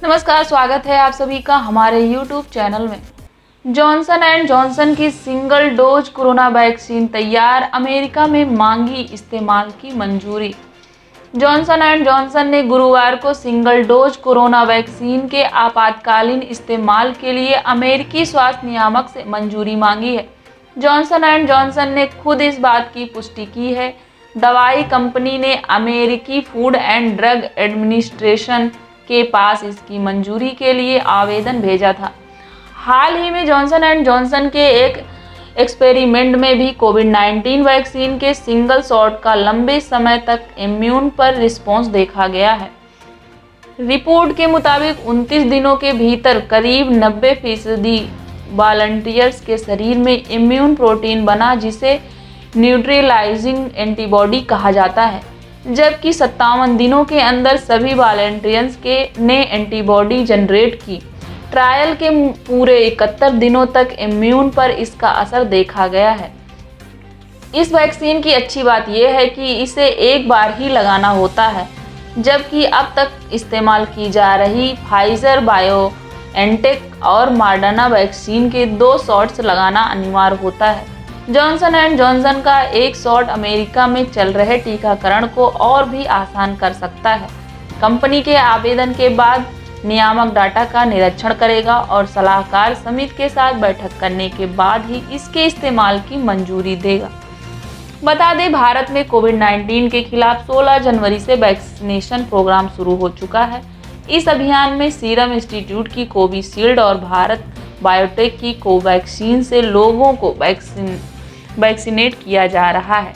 नमस्कार, स्वागत है आप सभी का हमारे YouTube चैनल में। जॉनसन एंड जॉनसन की सिंगल डोज कोरोना वैक्सीन तैयार, अमेरिका में मांगी इस्तेमाल की मंजूरी। जॉनसन एंड जॉनसन ने गुरुवार को सिंगल डोज कोरोना वैक्सीन के आपातकालीन इस्तेमाल के लिए अमेरिकी स्वास्थ्य नियामक से मंजूरी मांगी है। जॉनसन एंड जॉनसन ने खुद इस बात की पुष्टि की है। दवाई कंपनी ने अमेरिकी फूड एंड ड्रग एडमिनिस्ट्रेशन के पास इसकी मंजूरी के लिए आवेदन भेजा था। हाल ही में जॉनसन एंड जॉनसन के एक एक्सपेरिमेंट में भी कोविड-19 वैक्सीन के सिंगल शॉट का लंबे समय तक इम्यून पर रिस्पॉन्स देखा गया है। रिपोर्ट के मुताबिक 29 दिनों के भीतर करीब 90% वॉलंटियर्स के शरीर में इम्यून प्रोटीन बना, जिसे न्यूट्रलाइजिंग एंटीबॉडी कहा जाता है, जबकि 57 दिनों के अंदर सभी वॉलंटियर्स ने एंटीबॉडी जनरेट की। ट्रायल के पूरे 71 दिनों तक इम्यून पर इसका असर देखा गया है। इस वैक्सीन की अच्छी बात यह है कि इसे एक बार ही लगाना होता है, जबकि अब तक इस्तेमाल की जा रही फाइजर, बायोएनटेक और मॉडर्ना वैक्सीन के 2 शॉट्स लगाना अनिवार्य होता है। जॉनसन एंड जॉनसन का एक शॉट अमेरिका में चल रहे टीकाकरण को और भी आसान कर सकता है। कंपनी के आवेदन के बाद नियामक डाटा का निरीक्षण करेगा और सलाहकार समिति के साथ बैठक करने के बाद ही इसके इस्तेमाल की मंजूरी देगा। बता दें, भारत में कोविड-19 के खिलाफ 16 जनवरी से वैक्सीनेशन प्रोग्राम शुरू हो चुका है। इस अभियान में सीरम इंस्टीट्यूट की कोविशील्ड और भारत बायोटेक की कोवैक्सीन से लोगों को वैक्सीनेट किया जा रहा है।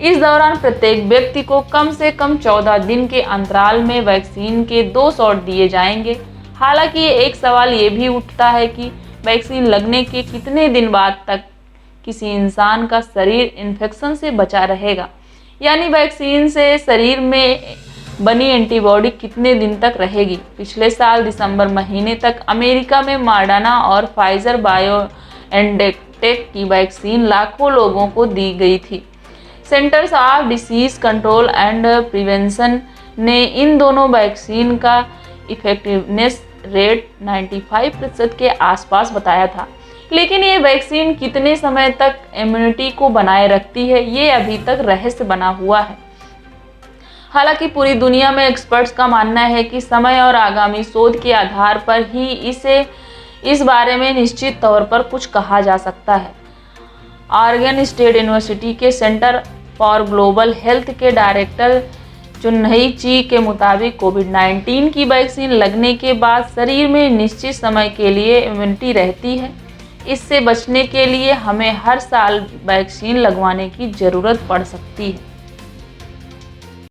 इस दौरान प्रत्येक व्यक्ति को कम से कम 14 दिन के अंतराल में वैक्सीन के 2 शॉट दिए जाएंगे। हालांकि एक सवाल ये भी उठता है कि वैक्सीन लगने के कितने दिन बाद तक किसी इंसान का शरीर इन्फेक्शन से बचा रहेगा, यानी वैक्सीन से शरीर में बनी एंटीबॉडी कितने दिन तक रहेगी। पिछले साल दिसंबर महीने तक अमेरिका में मॉडर्ना और फाइजर बायोएनटेक की वैक्सीन लाखों लोगों को दी गई थी। Centres of disease control and prevention ने इन दोनों वैक्सीन का इफेक्टिवनेस रेट 95% के आसपास बताया था, लेकिन ये वैक्सीन कितने समय तक इम्यूनिटी को बनाए रखती है, ये अभी तक रहस्य बना हुआ है। हालांकि पूरी दुनिया में एक्सपर्ट्स का मानना है कि समय और आगामी शोध के आधार पर ही इस बारे में निश्चित तौर पर कुछ कहा जा सकता है। ऑरेगन स्टेट यूनिवर्सिटी के सेंटर फॉर ग्लोबल हेल्थ के डायरेक्टर चुनहई ची के मुताबिक कोविड-19 की वैक्सीन लगने के बाद शरीर में निश्चित समय के लिए इम्यूनिटी रहती है। इससे बचने के लिए हमें हर साल वैक्सीन लगवाने की ज़रूरत पड़ सकती है।